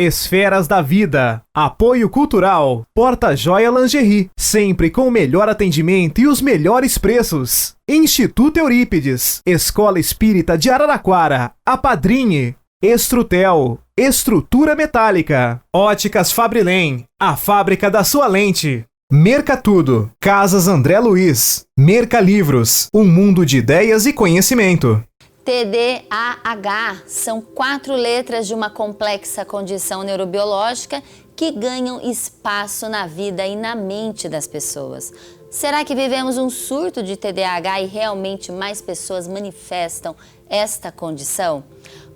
Esferas da Vida, Apoio Cultural, Porta-Joia Lingerie, sempre com o melhor atendimento e os melhores preços. Instituto Eurípides, Escola Espírita de Araraquara, Apadrinhe, Estrutel, Estrutura Metálica, Óticas Fabrilém, a fábrica da sua lente. Mercatudo, Casas André Luiz, Mercalivros, um mundo de ideias e conhecimento. TDAH são 4 letras de uma complexa condição neurobiológica que ganham espaço na vida e na mente das pessoas. Será que vivemos um surto de TDAH e realmente mais pessoas manifestam esta condição?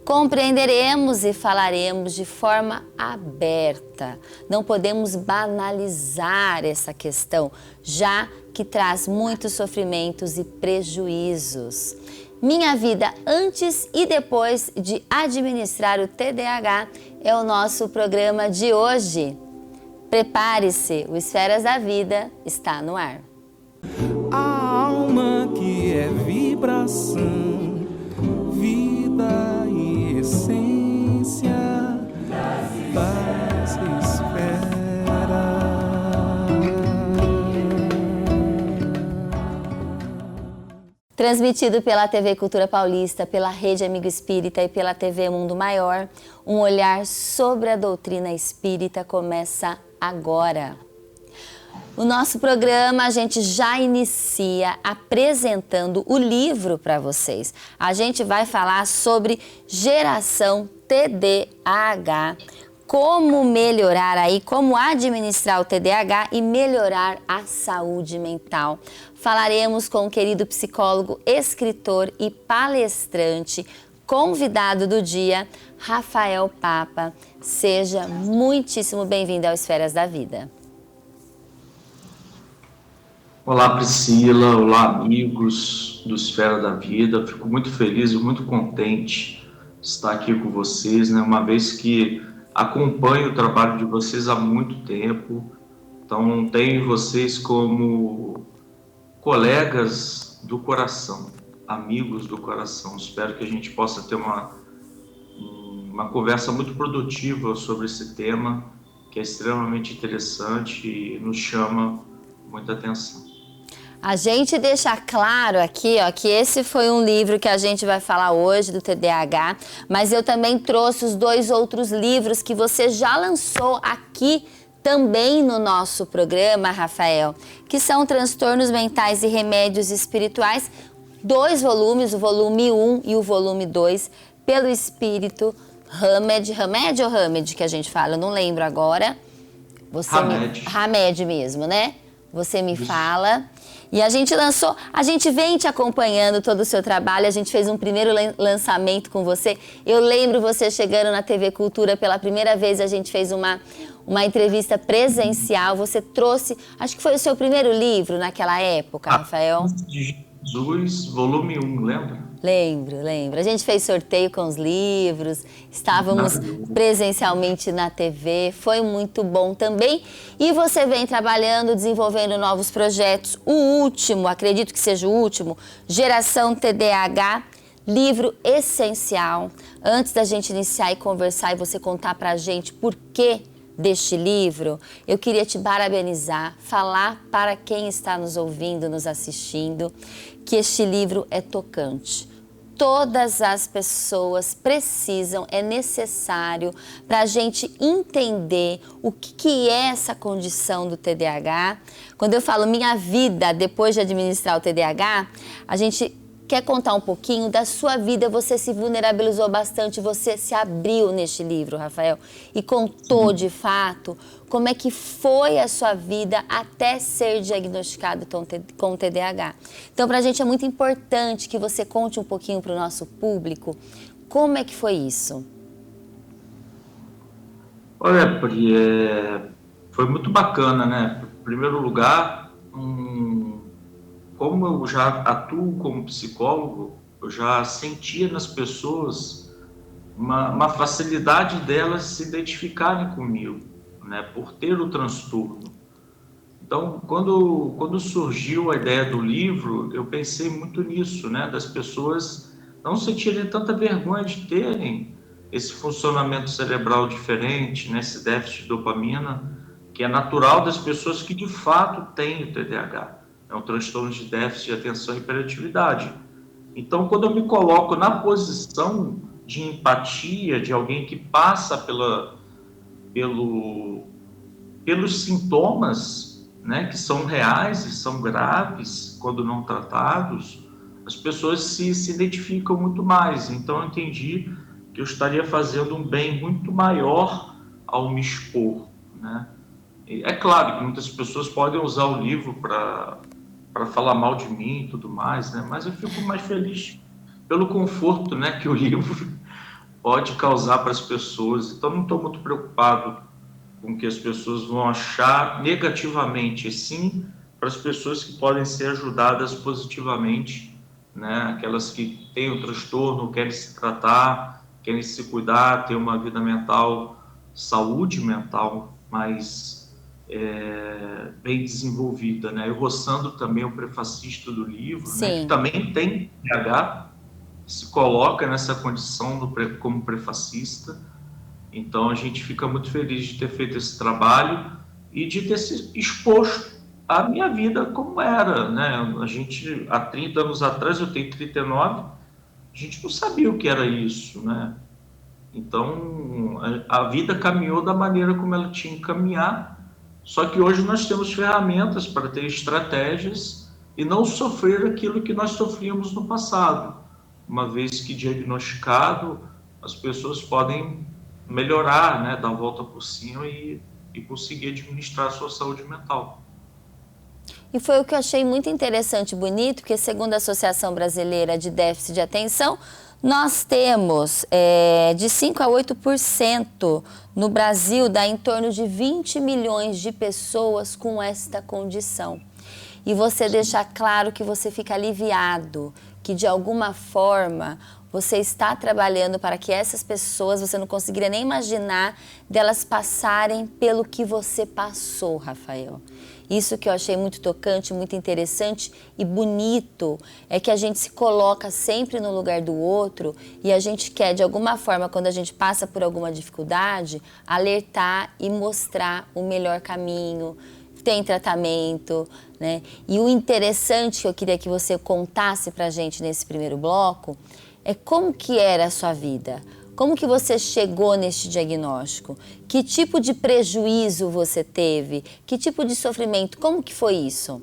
Compreenderemos e falaremos de forma aberta. Não podemos banalizar essa questão, já que traz muitos sofrimentos e prejuízos. Minha vida antes e depois de administrar o TDAH é o nosso programa de hoje. Prepare-se, o Esferas da Vida está no ar. A alma que é vibração, vida e essência das esferas. Transmitido pela TV Cultura Paulista, pela Rede Amigo Espírita e pela TV Mundo Maior, um olhar sobre a doutrina espírita começa agora. O nosso programa a gente já inicia apresentando o livro para vocês. A gente vai falar sobre geração TDAH, como melhorar aí, como administrar o TDAH e melhorar a saúde mental. Falaremos com o querido psicólogo, escritor e palestrante, convidado do dia, Rafael Papa. Seja muitíssimo bem-vindo ao Esferas da Vida. Olá, Priscila. Olá, amigos do Esfera da Vida. Fico muito feliz e muito contente de estar aqui com vocês, né? Uma vez que acompanho o trabalho de vocês há muito tempo. Então, tenho vocês como colegas do coração, amigos do coração. Espero que a gente possa ter uma conversa muito produtiva sobre esse tema, que é extremamente interessante e nos chama muita atenção. A gente deixa claro aqui, ó, que esse foi um livro que a gente vai falar hoje do TDAH, mas eu também trouxe os 2 outros livros que você já lançou aqui também no nosso programa, Rafael, que são Transtornos Mentais e Remédios Espirituais, 2 volumes, o volume 1 e o volume 2, pelo espírito Hamed ou Hamed que a gente fala, eu não lembro agora. Hamed mesmo, né? Você me fala. E a gente lançou, a gente vem te acompanhando todo o seu trabalho, a gente fez um primeiro lançamento com você. Eu lembro você chegando na TV Cultura pela primeira vez, a gente fez uma entrevista presencial. Você trouxe, acho que foi o seu primeiro livro naquela época, Rafael? Jesus, volume 1, lembra? Lembro. A gente fez sorteio com os livros, estávamos presencialmente na TV, foi muito bom também. E você vem trabalhando, desenvolvendo novos projetos. O último, acredito que seja o último, Geração TDAH, livro essencial. Antes da gente iniciar e conversar e você contar pra gente por que deste livro, eu queria te parabenizar, falar para quem está nos ouvindo, nos assistindo, que este livro é tocante. Todas as pessoas precisam, é necessário para a gente entender o que é essa condição do TDAH. Quando eu falo minha vida depois de administrar o TDAH, a gente quer contar um pouquinho da sua vida. Você se vulnerabilizou bastante, você se abriu neste livro, Rafael, e contou de fato como é que foi a sua vida até ser diagnosticado com TDAH. Então, para a gente é muito importante que você conte um pouquinho para o nosso público como é que foi isso. Olha, Pri, foi muito bacana, né? Em primeiro lugar, como eu já atuo como psicólogo, eu já sentia nas pessoas uma facilidade delas se identificarem comigo, né, por ter o transtorno. Então, quando surgiu a ideia do livro, eu pensei muito nisso, né, das pessoas não sentirem tanta vergonha de terem esse funcionamento cerebral diferente, né, esse déficit de dopamina, que é natural das pessoas que de fato têm o TDAH. É um transtorno de déficit de atenção e hiperatividade. Então, quando eu me coloco na posição de empatia de alguém que passa pelos sintomas, né, que são reais e são graves quando não tratados, as pessoas se identificam muito mais. Então, eu entendi que eu estaria fazendo um bem muito maior ao me expor, né? E é claro que muitas pessoas podem usar o livro para falar mal de mim e tudo mais, né? Mas eu fico mais feliz pelo conforto, né, que o livro pode causar para as pessoas. Então, não estou muito preocupado com o que as pessoas vão achar negativamente, e sim para as pessoas que podem ser ajudadas positivamente, né? Aquelas que têm o transtorno, querem se tratar, querem se cuidar, ter uma vida mental, saúde mental mais bem desenvolvida, né? Eu roçando também o prefacista do livro, né, que também tem TDAH, se coloca nessa condição como prefacista. Então a gente fica muito feliz de ter feito esse trabalho e de ter se exposto a minha vida como era, né? A gente, há 30 anos atrás, eu tenho 39, a gente não sabia o que era isso, né? Então a vida caminhou da maneira como ela tinha que caminhar, só que hoje nós temos ferramentas para ter estratégias e não sofrer aquilo que nós sofríamos no passado. Uma vez que diagnosticado, as pessoas podem melhorar, né, dar a volta por cima e conseguir administrar a sua saúde mental. E foi o que eu achei muito interessante e bonito, porque segundo a Associação Brasileira de Déficit de Atenção, nós temos de 5 a 8% no Brasil, dá em torno de 20 milhões de pessoas com esta condição. E você deixar claro que você fica aliviado, que de alguma forma você está trabalhando para que essas pessoas, você não conseguiria nem imaginar delas passarem pelo que você passou, Rafael. Isso que eu achei muito tocante, muito interessante e bonito, é que a gente se coloca sempre no lugar do outro e a gente quer, de alguma forma, quando a gente passa por alguma dificuldade, alertar e mostrar o melhor caminho, tem tratamento, né? E o interessante que eu queria que você contasse pra gente nesse primeiro bloco é como que era a sua vida. Como que você chegou neste diagnóstico? Que tipo de prejuízo você teve? Que tipo de sofrimento? Como que foi isso?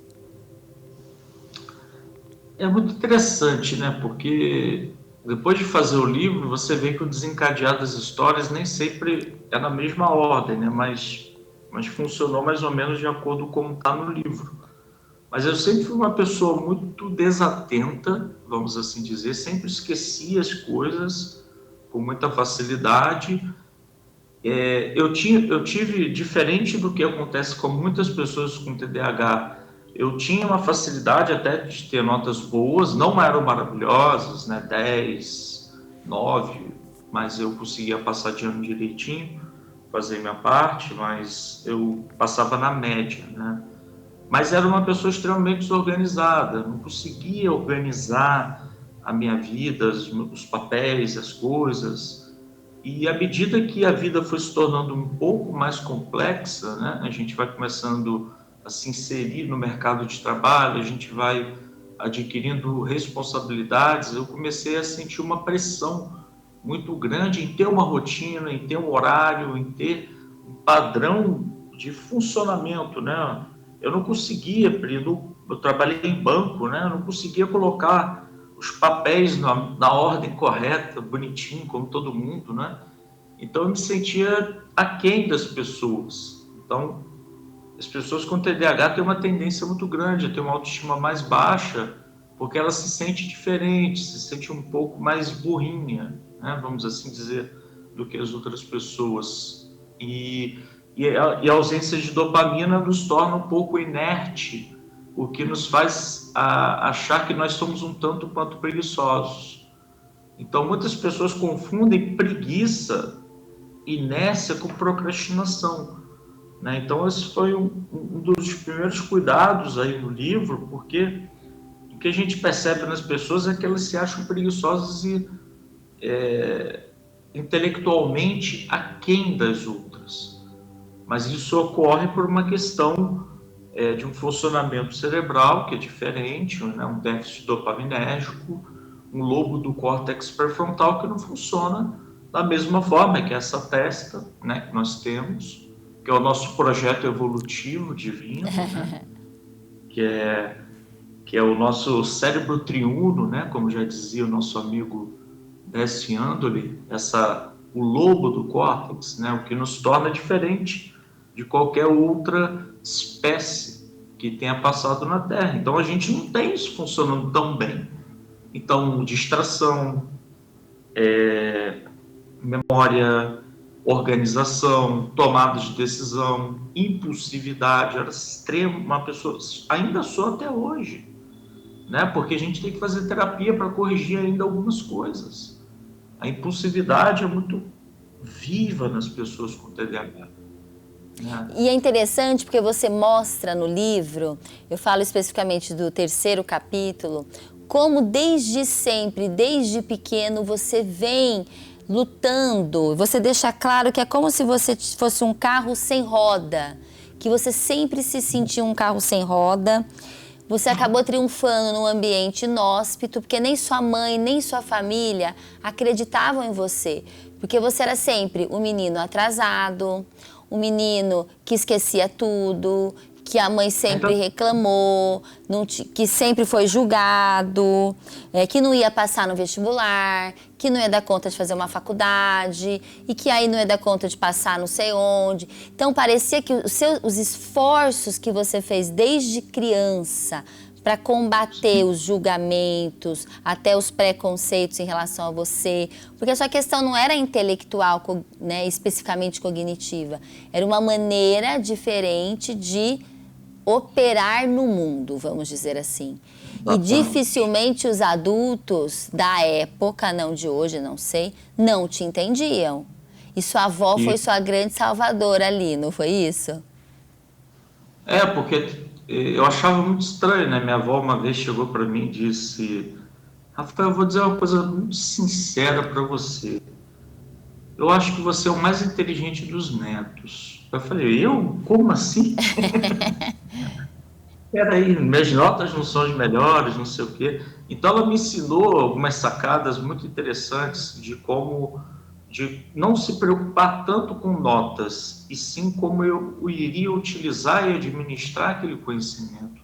É muito interessante, né? Porque depois de fazer o livro, você vê que o desencadear das histórias nem sempre é na mesma ordem, né? Mas funcionou mais ou menos de acordo com como está no livro. Mas eu sempre fui uma pessoa muito desatenta, vamos assim dizer, sempre esquecia as coisas com muita facilidade. Eu tive, diferente do que acontece com muitas pessoas com TDAH, eu tinha uma facilidade até de ter notas boas, não eram maravilhosas, né, 10, 9, mas eu conseguia passar de ano direitinho, fazer minha parte, mas eu passava na média, né? Mas era uma pessoa extremamente desorganizada, não conseguia organizar a minha vida, os papéis, as coisas. E à medida que a vida foi se tornando um pouco mais complexa, né, a gente vai começando a se inserir no mercado de trabalho, a gente vai adquirindo responsabilidades, eu comecei a sentir uma pressão muito grande em ter uma rotina, em ter um horário, em ter um padrão de funcionamento, né? Eu não conseguia, eu trabalhei em banco, né? Eu não conseguia colocar os papéis na ordem correta, bonitinho, como todo mundo, né? Então, eu me sentia aquém das pessoas. Então, as pessoas com TDAH têm uma tendência muito grande a ter uma autoestima mais baixa, porque ela se sente diferente, se sente um pouco mais burrinha, né? Vamos assim dizer, do que as outras pessoas. E a ausência de dopamina nos torna um pouco inerte, o que nos faz achar que nós somos um tanto quanto preguiçosos. Então, muitas pessoas confundem preguiça, inércia, com procrastinação, né? Então, esse foi um dos primeiros cuidados aí no livro, porque o que a gente percebe nas pessoas é que elas se acham preguiçosas e intelectualmente aquém das outras. Mas isso ocorre por uma questão de um funcionamento cerebral que é diferente, né? Um déficit dopaminérgico, um lobo do córtex pré-frontal que não funciona da mesma forma que essa testa, né, que nós temos, que é o nosso projeto evolutivo divino, né? que é o nosso cérebro triuno, né, como já dizia o nosso amigo Deci Andoli, o lobo do córtex, né, o que nos torna diferente de qualquer outra espécie que tenha passado na Terra. Então a gente não tem isso funcionando tão bem. Então, distração, memória, organização, tomada de decisão, impulsividade, era extremo, uma pessoa, ainda sou até hoje, né? Porque a gente tem que fazer terapia para corrigir ainda algumas coisas. A impulsividade é muito viva nas pessoas com TDAH. Né? E é interessante porque você mostra no livro, eu falo especificamente do 3º capítulo, como desde sempre, desde pequeno, você vem lutando. Você deixa claro que é como se você fosse um carro sem roda, que você sempre se sentiu um carro sem roda. Você acabou triunfando num ambiente inóspito, porque nem sua mãe, nem sua família acreditavam em você. Porque você era sempre o menino atrasado, o menino que esquecia tudo, que a mãe sempre reclamou, que sempre foi julgado, que não ia passar no vestibular, que não ia dar conta de fazer uma faculdade, e que aí não ia dar conta de passar não sei onde. Então parecia que os esforços que você fez desde criança para combater os julgamentos, até os preconceitos em relação a você, porque a sua questão não era intelectual, né, especificamente cognitiva, era uma maneira diferente de operar no mundo, vamos dizer assim. E dificilmente os adultos da época, não de hoje, não sei, não te entendiam. E sua avó foi sua grande salvadora ali, não foi isso? Porque eu achava muito estranho, né? Minha avó uma vez chegou para mim e disse: Rafael, eu vou dizer uma coisa muito sincera para você. Eu acho que você é o mais inteligente dos netos. Eu falei: eu? Como assim? Peraí, minhas notas não são as melhores, não sei o quê. Então ela me ensinou algumas sacadas muito interessantes de não se preocupar tanto com notas, e sim como eu iria utilizar e administrar aquele conhecimento.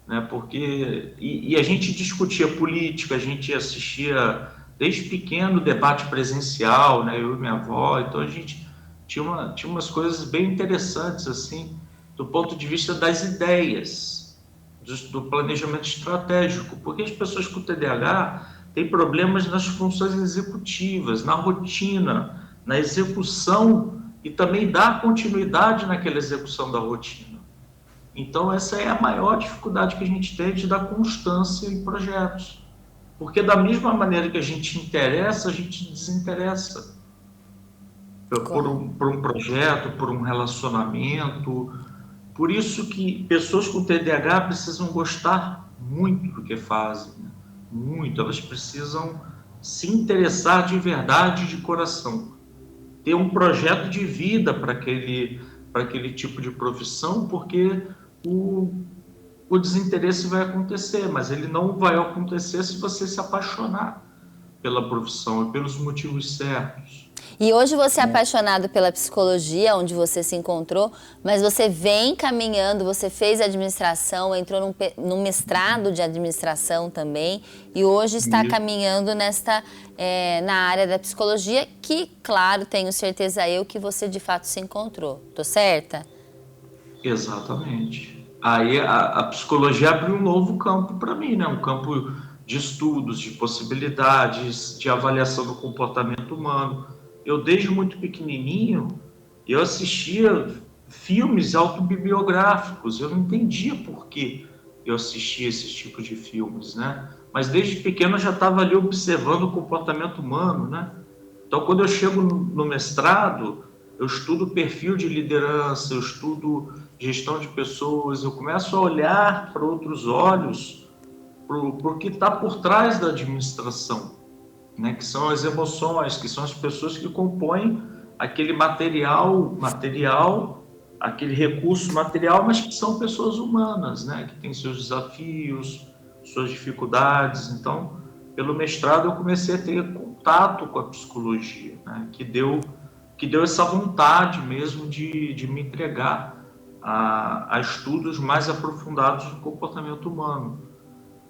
Né? Porque, e a gente discutia política, a gente assistia desde pequeno debate presencial, né? Eu e minha avó, então a gente tinha umas coisas bem interessantes, assim, do ponto de vista das ideias, do planejamento estratégico, porque as pessoas com TDAH têm problemas nas funções executivas, na rotina, na execução e também dar continuidade naquela execução da rotina. Então essa é a maior dificuldade que a gente tem de dar constância em projetos, porque da mesma maneira que a gente interessa, a gente desinteressa por um projeto, por um relacionamento. Por isso que pessoas com TDAH precisam gostar muito do que fazem, né? Muito, elas precisam se interessar de verdade, de coração, ter um projeto de vida para aquele tipo de profissão, porque o desinteresse vai acontecer, mas ele não vai acontecer se você se apaixonar pela profissão e pelos motivos certos. E hoje você é apaixonado pela psicologia, onde você se encontrou, mas você vem caminhando, você fez administração, entrou num mestrado de administração também, e hoje está caminhando na área da psicologia, que, claro, tenho certeza que você de fato se encontrou. Tô certa? Exatamente. Aí a psicologia abriu um novo campo para mim, né? Um campo de estudos, de possibilidades, de avaliação do comportamento humano. Eu, desde muito pequenininho, eu assistia filmes autobibliográficos. Eu não entendia por que eu assistia esses tipos de filmes, né? Mas desde pequeno eu já estava ali observando o comportamento humano, né? Então, quando eu chego no mestrado, eu estudo perfil de liderança, eu estudo gestão de pessoas, eu começo a olhar para outros olhos para o que está por trás da administração. né, que são as emoções, que são as pessoas que compõem aquele material, aquele recurso material, mas que são pessoas humanas, né, que têm seus desafios, suas dificuldades. Então, pelo mestrado, eu comecei a ter contato com a psicologia, né, que deu essa vontade mesmo de me entregar a estudos mais aprofundados do comportamento humano.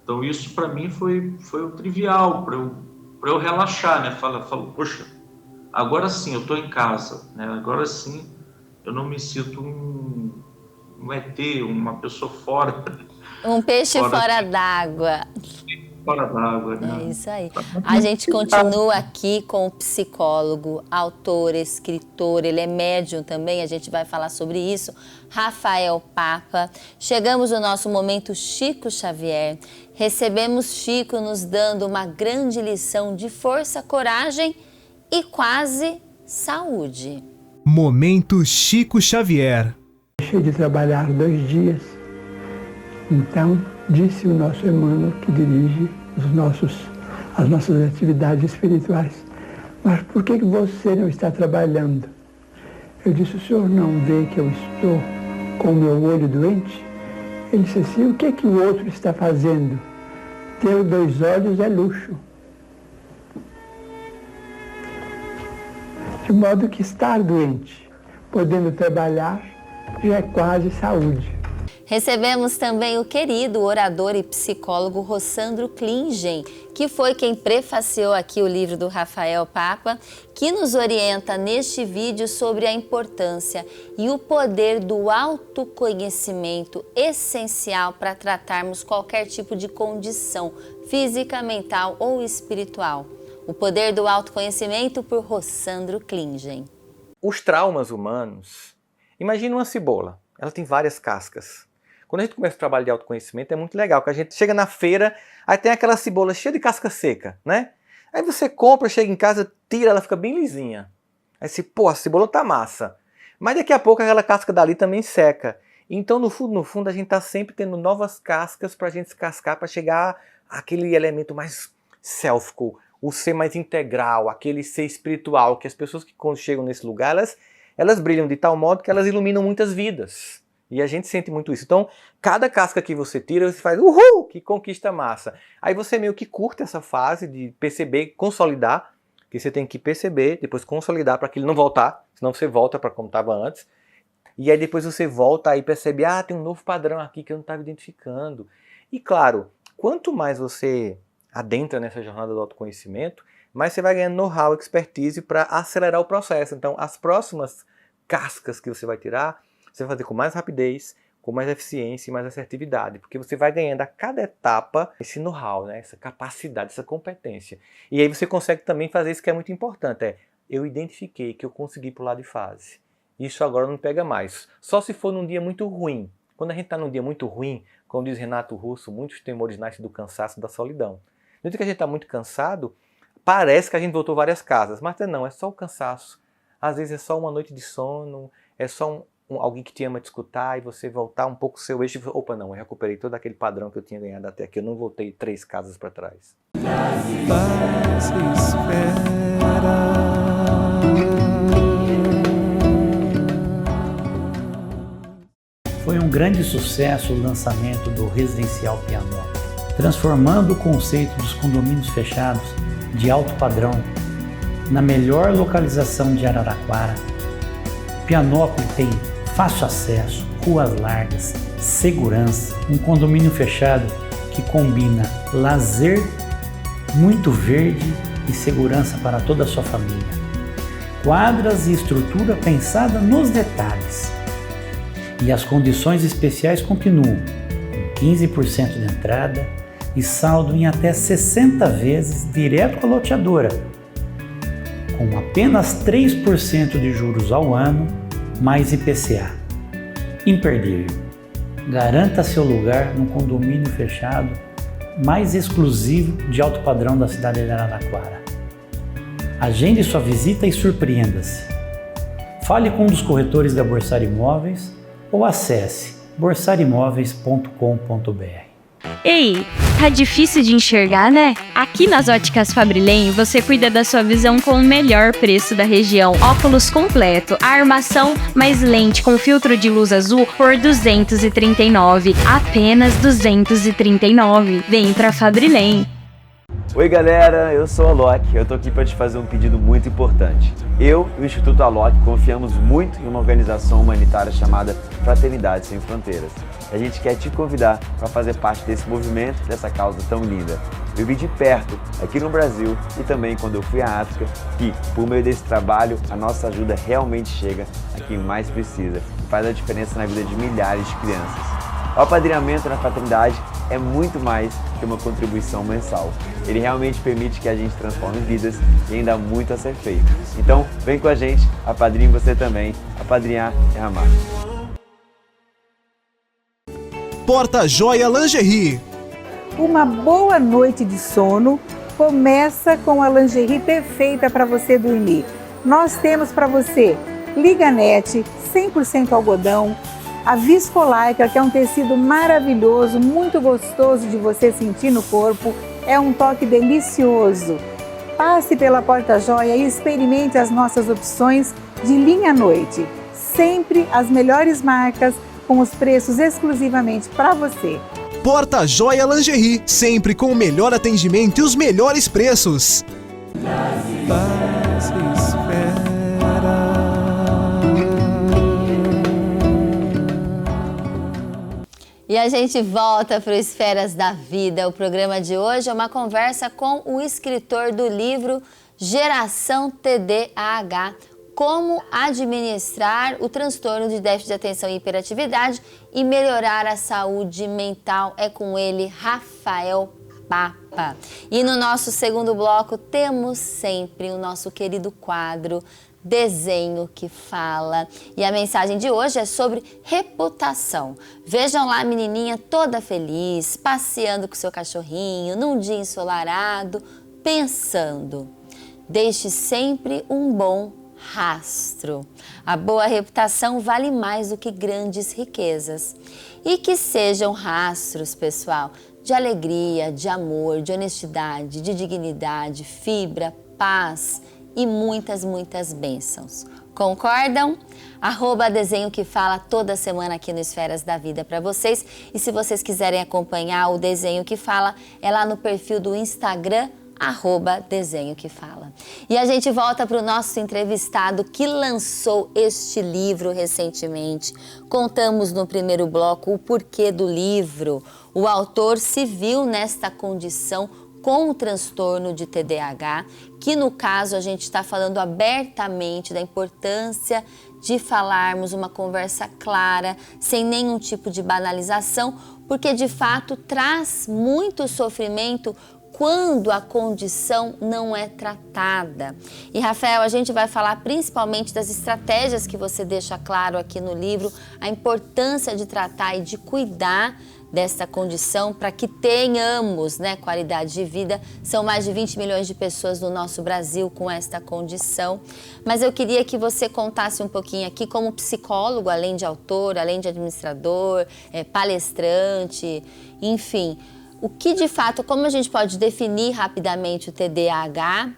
Então, isso para mim foi o trivial, para eu relaxar, né? Falo, poxa, agora sim eu estou em casa, né? Agora sim eu não me sinto um ET, uma pessoa fora. Um peixe fora d'água. Fora d'água, né? É isso aí. A gente continua aqui com o psicólogo, autor, escritor, ele é médium também, a gente vai falar sobre isso, Rafael Papa. Chegamos no nosso momento Chico Xavier. Recebemos Chico nos dando uma grande lição de força, coragem e quase saúde. Momento Chico Xavier. Deixei de trabalhar 2 dias. Então, disse o nosso Emmanuel, que dirige as nossas atividades espirituais: mas por que você não está trabalhando? Eu disse: o senhor não vê que eu estou com o meu olho doente? Ele disse assim: o que o outro está fazendo? Ter 2 olhos é luxo. De modo que estar doente, podendo trabalhar, já é quase saúde. Recebemos também o querido orador e psicólogo Rossandro Klingen, que foi quem prefaciou aqui o livro do Rafael Papa, que nos orienta neste vídeo sobre a importância e o poder do autoconhecimento essencial para tratarmos qualquer tipo de condição física, mental ou espiritual. O poder do autoconhecimento por Rossandro Klingen. Os traumas humanos, imagina uma cebola, ela tem várias cascas. Quando a gente começa o trabalho de autoconhecimento é muito legal, porque a gente chega na feira, aí tem aquela cebola cheia de casca seca, né? Aí você compra, chega em casa, tira, ela fica bem lisinha. Aí você, pô, a cebola tá massa. Mas daqui a pouco aquela casca dali também seca. Então no fundo a gente tá sempre tendo novas cascas pra gente descascar, pra chegar àquele elemento mais selfico, o ser mais integral, aquele ser espiritual, que as pessoas que quando chegam nesse lugar, elas brilham de tal modo que elas iluminam muitas vidas. E a gente sente muito isso. Então, cada casca que você tira, você faz, uhul, que conquista massa. Aí você meio que curta essa fase de perceber, consolidar, que você tem que perceber, depois consolidar para aquilo não voltar, senão você volta para como estava antes. E aí depois você volta e percebe, tem um novo padrão aqui que eu não estava identificando. E claro, quanto mais você adentra nessa jornada do autoconhecimento, mais você vai ganhando know-how, expertise para acelerar o processo. Então, as próximas cascas que você vai tirar, você vai fazer com mais rapidez, com mais eficiência e mais assertividade, porque você vai ganhando a cada etapa esse know-how, né? Essa capacidade, essa competência. E aí você consegue também fazer isso que é muito importante, eu identifiquei que eu consegui pular de fase. Isso agora não pega mais. Só se for num dia muito ruim. Quando a gente está num dia muito ruim, como diz Renato Russo, muitos temores nascem do cansaço e da solidão. No dia que a gente está muito cansado, parece que a gente voltou várias casas, mas não, é só o cansaço. Às vezes é só uma noite de sono, é só alguém que te ama te escutar e você voltar um pouco o seu eixo e opa, não, eu recuperei todo aquele padrão que eu tinha ganhado até aqui, eu não voltei 3 casas para trás. Foi um grande sucesso o lançamento do Residencial Pianópolis, transformando o conceito dos condomínios fechados de alto padrão na melhor localização de Araraquara. Pianópolis tem fácil acesso, ruas largas, segurança, um condomínio fechado que combina lazer, muito verde e segurança para toda a sua família. Quadras e estrutura pensada nos detalhes. E as condições especiais continuam, com 15% de entrada e saldo em até 60 vezes direto com a loteadora, com apenas 3% de juros ao ano, mais IPCA. Imperdível. Garanta seu lugar no condomínio fechado mais exclusivo de alto padrão da cidade de Araraquara. Agende sua visita e surpreenda-se. Fale com um dos corretores da Borsari Imóveis ou acesse borsariimóveis.com.br. Ei, tá difícil de enxergar, né? Aqui nas Óticas Fabrilem, você cuida da sua visão com o melhor preço da região. Óculos completo, armação mais lente com filtro de luz azul por R$ 239. Apenas R$ 239. Vem pra Fabrilem. Oi galera, eu sou a Alok, eu tô aqui para te fazer um pedido muito importante. Eu e o Instituto Alok confiamos muito em uma organização humanitária chamada Fraternidade Sem Fronteiras. A gente quer te convidar para fazer parte desse movimento, dessa causa tão linda. Eu vi de perto, aqui no Brasil e também quando eu fui à África, que por meio desse trabalho a nossa ajuda realmente chega a quem mais precisa e faz a diferença na vida de milhares de crianças. O apadrinhamento na Fraternidade é muito mais que uma contribuição mensal. Ele realmente permite que a gente transforme vidas e ainda há muito a ser feito. Então, vem com a gente, apadrinhe você também. Apadrinhar é amar. Porta Joia Lingerie. Uma boa noite de sono começa com a lingerie perfeita para você dormir. Nós temos para você Liganete 100% algodão, a Viscolaika, que é um tecido maravilhoso, muito gostoso de você sentir no corpo, é um toque delicioso. Passe pela Porta Joia e experimente as nossas opções de linha à noite. Sempre as melhores marcas, com os preços exclusivamente para você. Porta Joia Lingerie, sempre com o melhor atendimento e os melhores preços. E a gente volta para o Esferas da Vida. O programa de hoje é uma conversa com o escritor do livro Geração TDAH, como administrar o transtorno de déficit de atenção e hiperatividade e melhorar a saúde mental. É com ele, Rafael Papa. E no nosso segundo bloco temos sempre o nosso querido quadro Desenho que Fala. E a mensagem de hoje é sobre reputação. Vejam lá a menininha toda feliz, passeando com seu cachorrinho, num dia ensolarado, pensando. Deixe sempre um bom rastro. A boa reputação vale mais do que grandes riquezas. E que sejam rastros, pessoal, de alegria, de amor, de honestidade, de dignidade, fibra, paz e muitas, muitas bênçãos. Concordam? @Desenho que Fala toda semana aqui no Esferas da Vida para vocês. E se vocês quiserem acompanhar o Desenho que Fala, é lá no perfil do Instagram, @Desenho que Fala. E a gente volta para o nosso entrevistado que lançou este livro recentemente. Contamos no primeiro bloco o porquê do livro. O autor se viu nesta condição com o transtorno de TDAH, que no caso a gente está falando abertamente da importância de falarmos uma conversa clara, sem nenhum tipo de banalização, porque de fato traz muito sofrimento quando a condição não é tratada. E Rafael, a gente vai falar principalmente das estratégias que você deixa claro aqui no livro, a importância de tratar e de cuidar desta condição para que tenhamos, qualidade de vida. São mais de 20 milhões de pessoas no nosso Brasil com esta condição. Mas eu queria que você contasse um pouquinho aqui como psicólogo, além de autor, além de administrador, palestrante, enfim, o que de fato, como a gente pode definir rapidamente o TDAH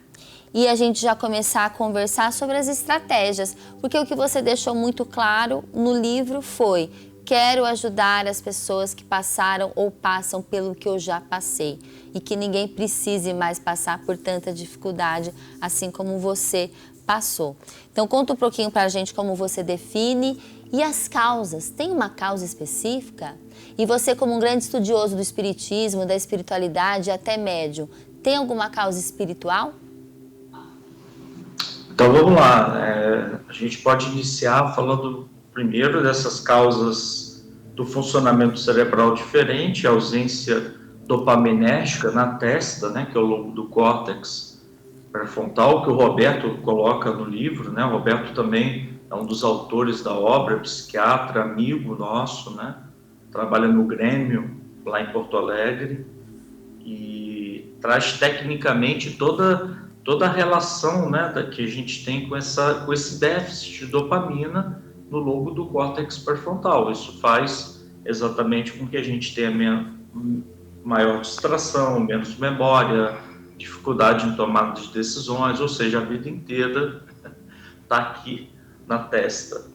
e a gente já começar a conversar sobre as estratégias, porque o que você deixou muito claro no livro foi: quero ajudar as pessoas que passaram ou passam pelo que eu já passei e que ninguém precise mais passar por tanta dificuldade, assim como você passou. Então conta um pouquinho para a gente como você define e as causas. Tem uma causa específica? E você, como um grande estudioso do espiritismo, da espiritualidade, até médium, tem alguma causa espiritual? Então vamos lá, a gente pode iniciar falando primeiro dessas causas do funcionamento cerebral diferente, a ausência dopaminérgica na testa, que é o lobo do córtex pré-frontal, que o Roberto coloca no livro, O Roberto também é um dos autores da obra, psiquiatra, amigo nosso, trabalha no Grêmio, lá em Porto Alegre, e traz tecnicamente toda a relação que a gente tem com esse déficit de dopamina no lobo do córtex pré-frontal. Isso faz exatamente com que a gente tenha maior distração, menos memória, dificuldade em tomada de decisões, ou seja, a vida inteira está aqui na testa.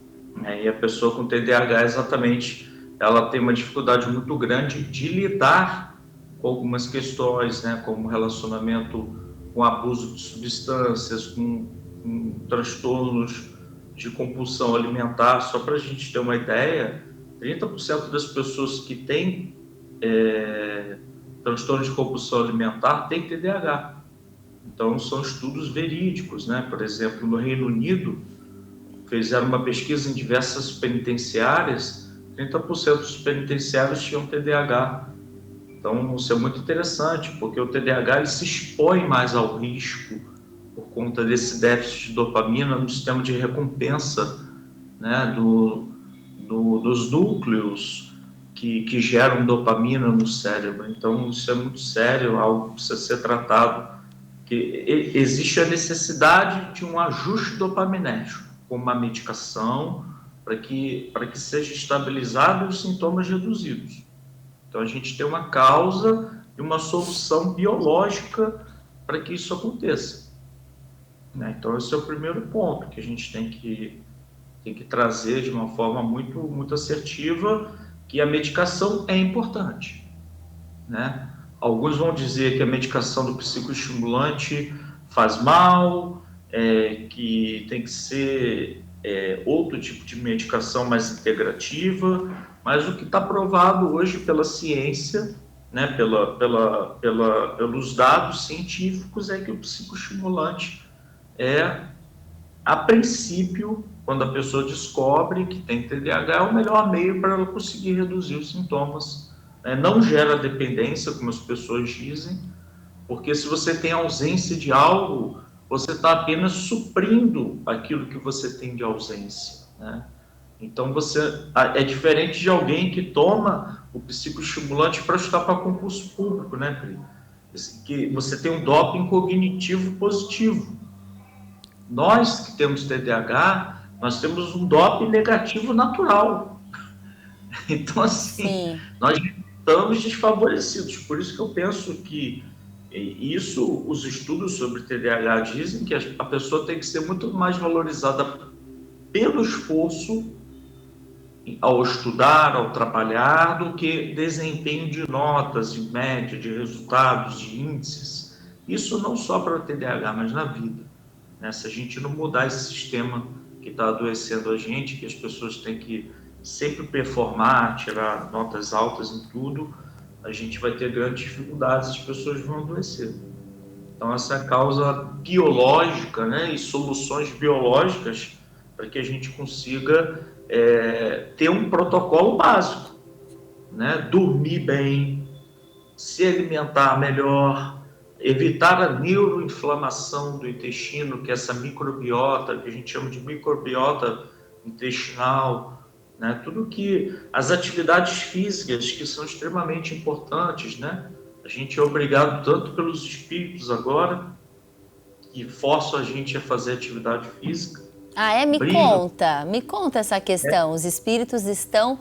E a pessoa com TDAH, exatamente, ela tem uma dificuldade muito grande de lidar com algumas questões, né, como relacionamento com abuso de substâncias, com transtornos de compulsão alimentar. Só para a gente ter uma ideia, 30% das pessoas que têm transtorno de compulsão alimentar têm TDAH. Então, são estudos verídicos, né? Por exemplo, no Reino Unido, fizeram uma pesquisa em diversas penitenciárias, 30% dos penitenciários tinham TDAH. Então, isso é muito interessante, porque o TDAH ele se expõe mais ao risco por conta desse déficit de dopamina no sistema de recompensa, né, dos núcleos que geram dopamina no cérebro. Então, isso é muito sério, algo que precisa ser tratado. Que existe a necessidade de um ajuste dopaminérgico, com uma medicação, para que seja estabilizado e os sintomas reduzidos. Então, a gente tem uma causa e uma solução biológica para que isso aconteça. Então, esse é o primeiro ponto que a gente tem que trazer de uma forma muito, muito assertiva, que a medicação é importante, né? Alguns vão dizer que a medicação do psicoestimulante faz mal, que tem que ser outro tipo de medicação mais integrativa, mas o que está provado hoje pela ciência, né, pelos dados científicos, é que o psicoestimulante a princípio, quando a pessoa descobre que tem TDAH, é o melhor meio para ela conseguir reduzir os sintomas. Não gera dependência, como as pessoas dizem, porque se você tem ausência de algo, você está apenas suprindo aquilo que você tem de ausência, né? Então, é diferente de alguém que toma o psicoestimulante para estudar para concurso público, né, Pri? Que você tem um doping cognitivo positivo. Nós que temos TDAH, nós temos um doping negativo natural. Então, assim, sim, nós estamos desfavorecidos. Por isso que eu penso que os estudos sobre TDAH dizem que a pessoa tem que ser muito mais valorizada pelo esforço ao estudar, ao trabalhar, do que desempenho de notas, de média, de resultados, de índices. Isso não só para o TDAH, mas na vida. Se a gente não mudar esse sistema que está adoecendo a gente, que as pessoas têm que sempre performar, tirar notas altas em tudo, a gente vai ter grandes dificuldades, as pessoas vão adoecer. Então, essa é a causa biológica, né, e soluções biológicas para que a gente consiga ter um protocolo básico, né, dormir bem, se alimentar melhor, evitar a neuroinflamação do intestino, que é essa microbiota, que a gente chama de microbiota intestinal, né? Tudo que as atividades físicas que são extremamente importantes, né? A gente é obrigado tanto pelos espíritos agora, que forçam a gente a fazer atividade física. Me conta essa questão. Os espíritos estão,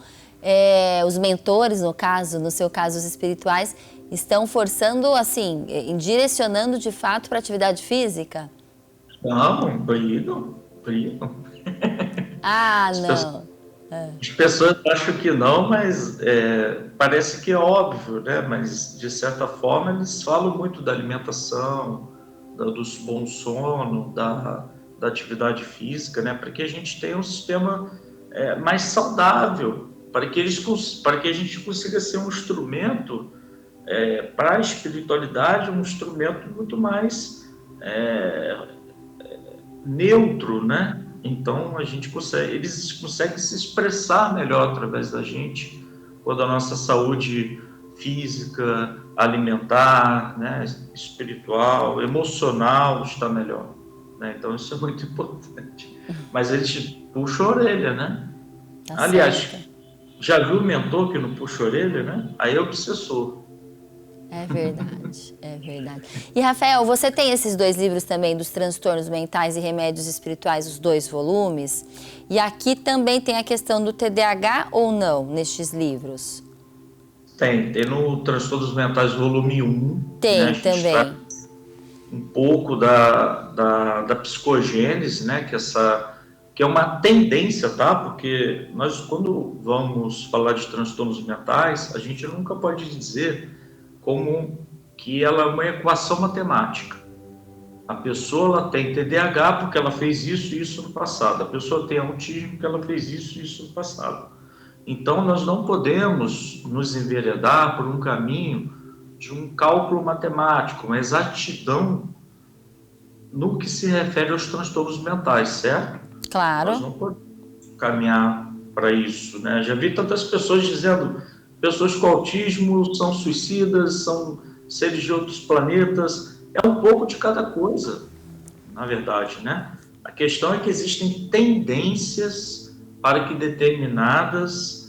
os mentores, no seu caso os espirituais, estão forçando, assim, direcionando de fato para a atividade física? Não, brigam. Não. As pessoas acham que não, mas parece que é óbvio, né? Mas, de certa forma, eles falam muito da alimentação, do bom sono, da atividade física, né? Para que a gente tenha um sistema mais saudável, para que a gente consiga ser um instrumento para a espiritualidade, um instrumento muito mais neutro, né? Então eles conseguem se expressar melhor através da gente, quando a nossa saúde física, alimentar, né, espiritual, emocional está melhor, né? Então isso é muito importante. Mas eles puxam a orelha, né? Tá. Aliás, certo. Já viu o mentor que não puxa a orelha, né? Aí é obsessor. É verdade, é verdade. E, Rafael, você tem esses 2 livros também, dos transtornos mentais e remédios espirituais, os 2 volumes. E aqui também tem a questão do TDAH ou não, nestes livros? Tem no Transtornos Mentais volume 1. Tem, né? A gente também. traz um pouco da psicogênese, né? Que é uma tendência, tá? Porque nós, quando vamos falar de transtornos mentais, a gente nunca pode dizer como que ela é uma equação matemática. A pessoa ela tem TDAH porque ela fez isso e isso no passado. A pessoa tem autismo porque ela fez isso e isso no passado. Então, nós não podemos nos enveredar por um caminho de um cálculo matemático, uma exatidão no que se refere aos transtornos mentais, certo? Claro. Nós não podemos caminhar para isso, né? Já vi tantas pessoas dizendo pessoas com autismo são suicidas, são seres de outros planetas. É um pouco de cada coisa, na verdade, né? A questão é que existem tendências para que determinados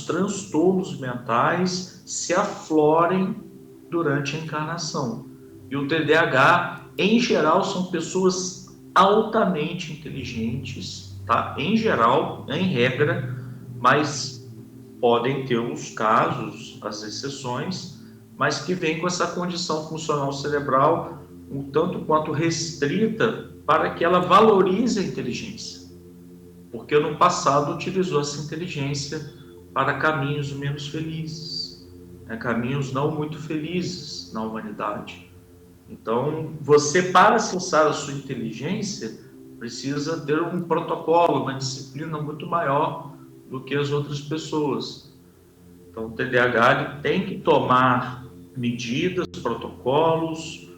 transtornos mentais se aflorem durante a encarnação. E o TDAH, em geral, são pessoas altamente inteligentes, tá? Em geral, em regra, mas podem ter os casos, as exceções, mas que vêm com essa condição funcional cerebral um tanto quanto restrita para que ela valorize a inteligência. Porque no passado utilizou essa inteligência para caminhos menos felizes, né? Caminhos não muito felizes na humanidade. Então, você, para acessar a sua inteligência, precisa ter um protocolo, uma disciplina muito maior do que as outras pessoas. Então, o TDAH ele tem que tomar medidas, protocolos,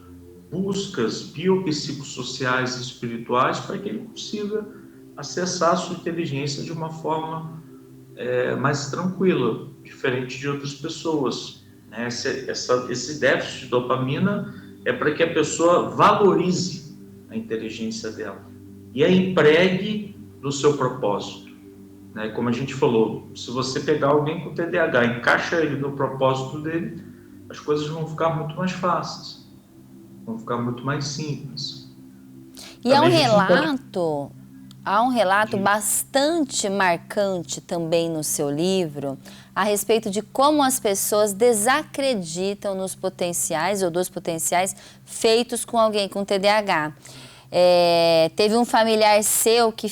buscas biopsicossociais e espirituais para que ele consiga acessar a sua inteligência de uma forma mais tranquila, diferente de outras pessoas. Né? Esse déficit de dopamina é para que a pessoa valorize a inteligência dela e a empregue no seu propósito. Né? Como a gente falou, se você pegar alguém com TDAH e encaixa ele no propósito dele, as coisas vão ficar muito mais fáceis, vão ficar muito mais simples. E há um relato bastante marcante também no seu livro a respeito de como as pessoas desacreditam nos potenciais ou dos potenciais feitos com alguém com TDAH. Teve um familiar seu que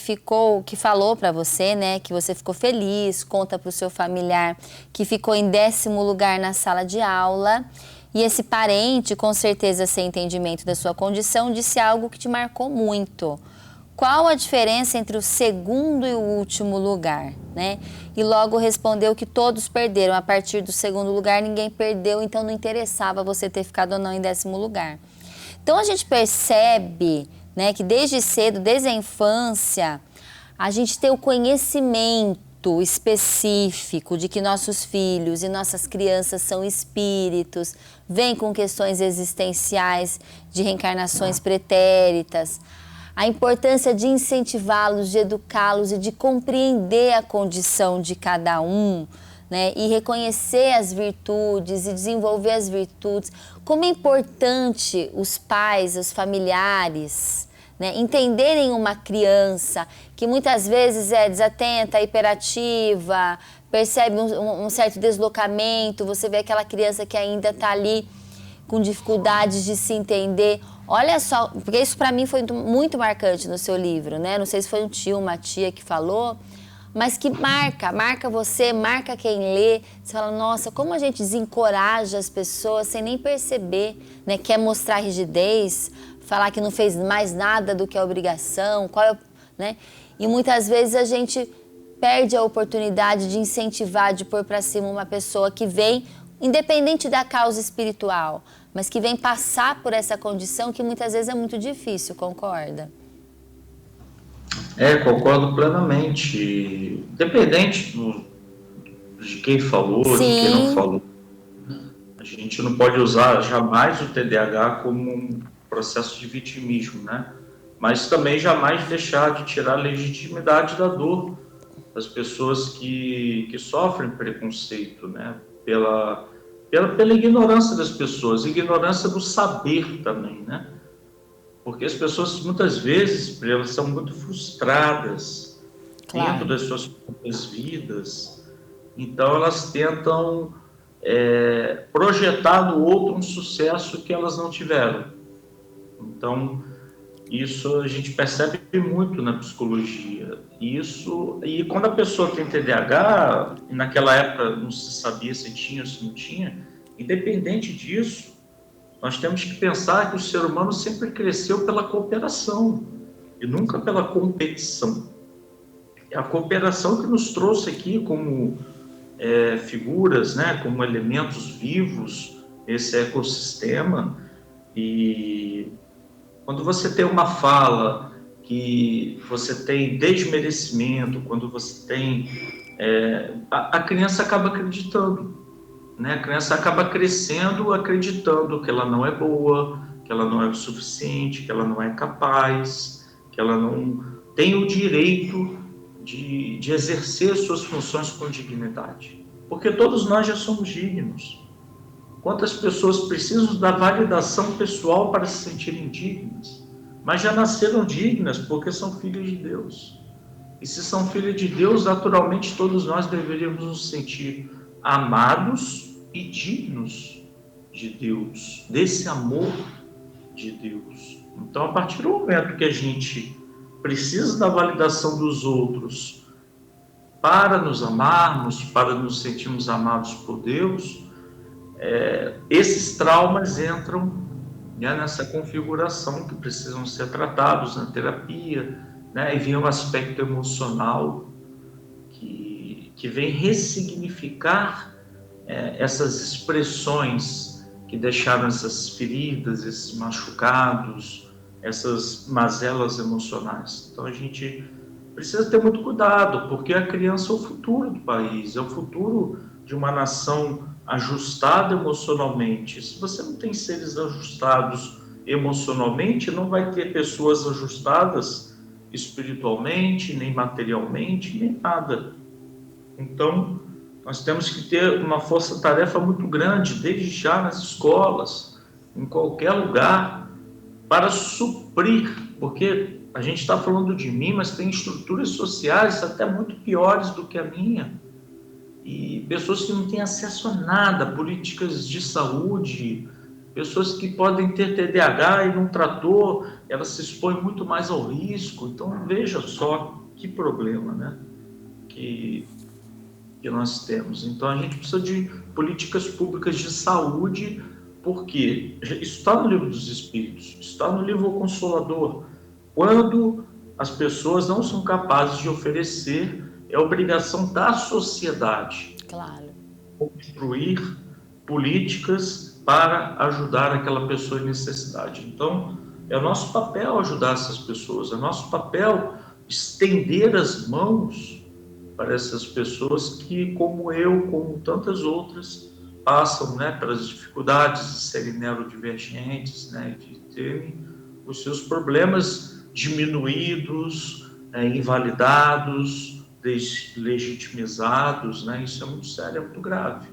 falou para você, né, que você ficou feliz, conta para o seu familiar que ficou em 10º lugar na sala de aula. E esse parente, com certeza sem entendimento da sua condição, disse algo que te marcou muito. Qual a diferença entre o segundo e o último lugar, né? E logo respondeu que todos perderam. A partir do segundo lugar, ninguém perdeu, então não interessava você ter ficado ou não em 10º lugar. Então a gente percebe, né, que desde cedo, desde a infância, a gente tem o conhecimento específico de que nossos filhos e nossas crianças são espíritos, vêm com questões existenciais de reencarnações pretéritas. A importância de incentivá-los, de educá-los e de compreender a condição de cada um, né? E reconhecer as virtudes e desenvolver as virtudes. Como é importante os pais, os familiares, né, entenderem uma criança que muitas vezes é desatenta, hiperativa, percebe um certo deslocamento, você vê aquela criança que ainda está ali com dificuldades de se entender. Olha só, porque isso para mim foi muito marcante no seu livro, né? Não sei se foi um tio, uma tia que falou, mas que marca você, marca quem lê. Você fala, nossa, como a gente desencoraja as pessoas sem nem perceber, né? Quer mostrar rigidez, falar que não fez mais nada do que a obrigação, né? E muitas vezes a gente perde a oportunidade de incentivar, de pôr para cima uma pessoa que vem, independente da causa espiritual, mas que vem passar por essa condição que muitas vezes é muito difícil, concorda? Concordo plenamente. Independente de quem falou, de quem não falou. A gente não pode usar jamais o TDAH como um processo de vitimismo, né? Mas também jamais deixar de tirar a legitimidade da dor das pessoas que sofrem preconceito, né? Pela ignorância das pessoas, ignorância do saber também, né? Porque as pessoas, muitas vezes, elas são muito frustradas dentro das suas próprias vidas, então elas tentam projetar no outro um sucesso que elas não tiveram. Então, isso a gente percebe muito na psicologia. E quando a pessoa tem TDAH, e naquela época não se sabia se tinha ou se não tinha, independente disso, nós temos que pensar que o ser humano sempre cresceu pela cooperação e nunca pela competição. É a cooperação que nos trouxe aqui como figuras, né, como elementos vivos, esse ecossistema. E quando você tem uma fala, que você tem desmerecimento, quando você tem... a criança acaba acreditando, né? A criança acaba crescendo acreditando que ela não é boa, que ela não é o suficiente, que ela não é capaz, que ela não tem o direito de exercer suas funções com dignidade. Porque todos nós já somos dignos. Quantas pessoas precisam da validação pessoal para se sentirem dignas? Mas já nasceram dignas porque são filhos de Deus. E se são filhos de Deus, naturalmente todos nós deveríamos nos sentir amados e dignos de Deus, desse amor de Deus. Então, a partir do momento que a gente precisa da validação dos outros para nos amarmos, para nos sentirmos amados por Deus, esses traumas entram, né, nessa configuração que precisam ser tratados na terapia, né, e vem um aspecto emocional que vem ressignificar essas expressões que deixaram essas feridas, esses machucados, essas mazelas emocionais. Então a gente precisa ter muito cuidado, porque a criança é o futuro do país, é o futuro de uma nação ajustada emocionalmente. Se você não tem seres ajustados emocionalmente, não vai ter pessoas ajustadas espiritualmente, nem materialmente, nem nada. Então, nós temos que ter uma força-tarefa muito grande, desde já nas escolas, em qualquer lugar, para suprir, porque a gente está falando de mim, mas tem estruturas sociais até muito piores do que a minha, e pessoas que não têm acesso a nada, políticas de saúde, pessoas que podem ter TDAH e não tratou, elas se expõem muito mais ao risco. Então, veja só que problema, né, que nós temos. Então, a gente precisa de políticas públicas de saúde, porque isso está no Livro dos Espíritos, está no Livro O Consolador. Quando as pessoas não são capazes de oferecer, é obrigação da sociedade, claro, construir políticas para ajudar aquela pessoa em necessidade. Então, é o nosso papel ajudar essas pessoas, é nosso papel estender as mãos para essas pessoas que, como eu, como tantas outras, passam, né, pelas dificuldades de serem neurodivergentes, né, de terem os seus problemas diminuídos, invalidados, deslegitimizados, né? Isso é muito sério, é muito grave.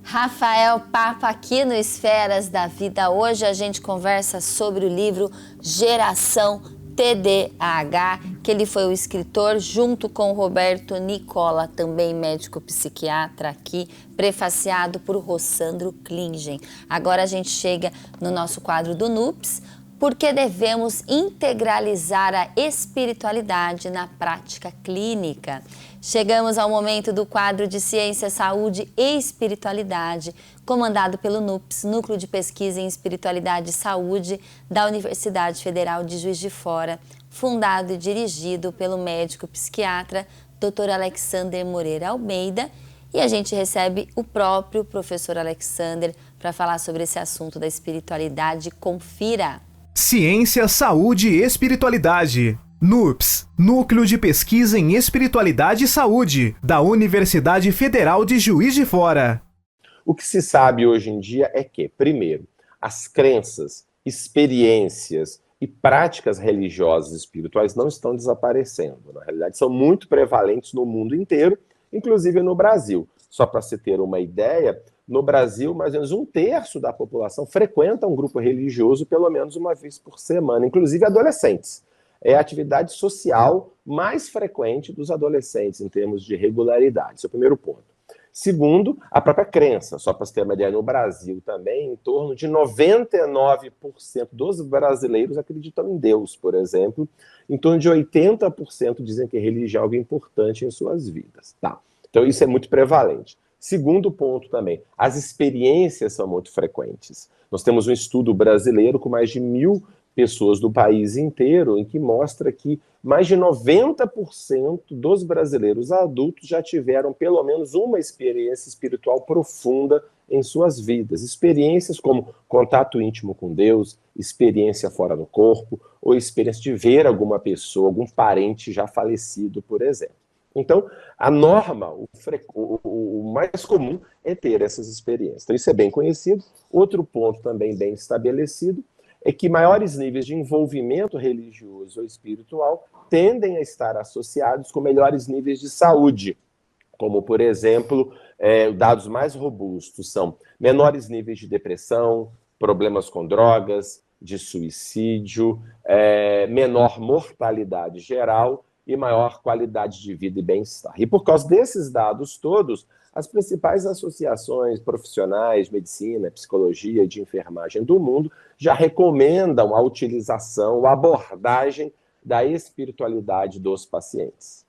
Rafael Papa aqui no Esferas da Vida. Hoje a gente conversa sobre o livro Geração TDAH, que ele foi o escritor, junto com o Roberto Nicola, também médico psiquiatra aqui, prefaciado por Rossandro Klingen. Agora a gente chega no nosso quadro do NUPS, porque devemos integralizar a espiritualidade na prática clínica. Chegamos ao momento do quadro de Ciência, Saúde e Espiritualidade, comandado pelo NUPS, Núcleo de Pesquisa em Espiritualidade e Saúde da Universidade Federal de Juiz de Fora, fundado e dirigido pelo médico psiquiatra Dr. Alexander Moreira Almeida. E a gente recebe o próprio professor Alexander para falar sobre esse assunto da espiritualidade. Confira! Ciência, Saúde e Espiritualidade. NUPS, Núcleo de Pesquisa em Espiritualidade e Saúde, da Universidade Federal de Juiz de Fora. O que se sabe hoje em dia é que, primeiro, as crenças, experiências e práticas religiosas e espirituais não estão desaparecendo. Na realidade, são muito prevalentes no mundo inteiro, inclusive no Brasil. Só para se ter uma ideia, no Brasil, mais ou menos 1/3 da população frequenta um grupo religioso pelo menos uma vez por semana, inclusive adolescentes. É a atividade social mais frequente dos adolescentes em termos de regularidade. Esse é o primeiro ponto. Segundo, a própria crença. Só para você ter uma ideia, no Brasil também, em torno de 99% dos brasileiros acreditam em Deus, por exemplo. Em torno de 80% dizem que a religião é algo importante em suas vidas. Tá. Então isso é muito prevalente. Segundo ponto também, as experiências são muito frequentes. Nós temos um estudo brasileiro com mais de 1.000 pessoas do país inteiro, em que mostra que mais de 90% dos brasileiros adultos já tiveram pelo menos uma experiência espiritual profunda em suas vidas. Experiências como contato íntimo com Deus, experiência fora do corpo, ou experiência de ver alguma pessoa, algum parente já falecido, por exemplo. Então, a norma, o mais comum é ter essas experiências. Então, isso é bem conhecido. Outro ponto também bem estabelecido é que maiores níveis de envolvimento religioso ou espiritual tendem a estar associados com melhores níveis de saúde, como, por exemplo, dados mais robustos são menores níveis de depressão, problemas com drogas, de suicídio, menor mortalidade geral e maior qualidade de vida e bem-estar. E por causa desses dados todos, as principais associações profissionais de medicina, psicologia e de enfermagem do mundo já recomendam a utilização, a abordagem da espiritualidade dos pacientes.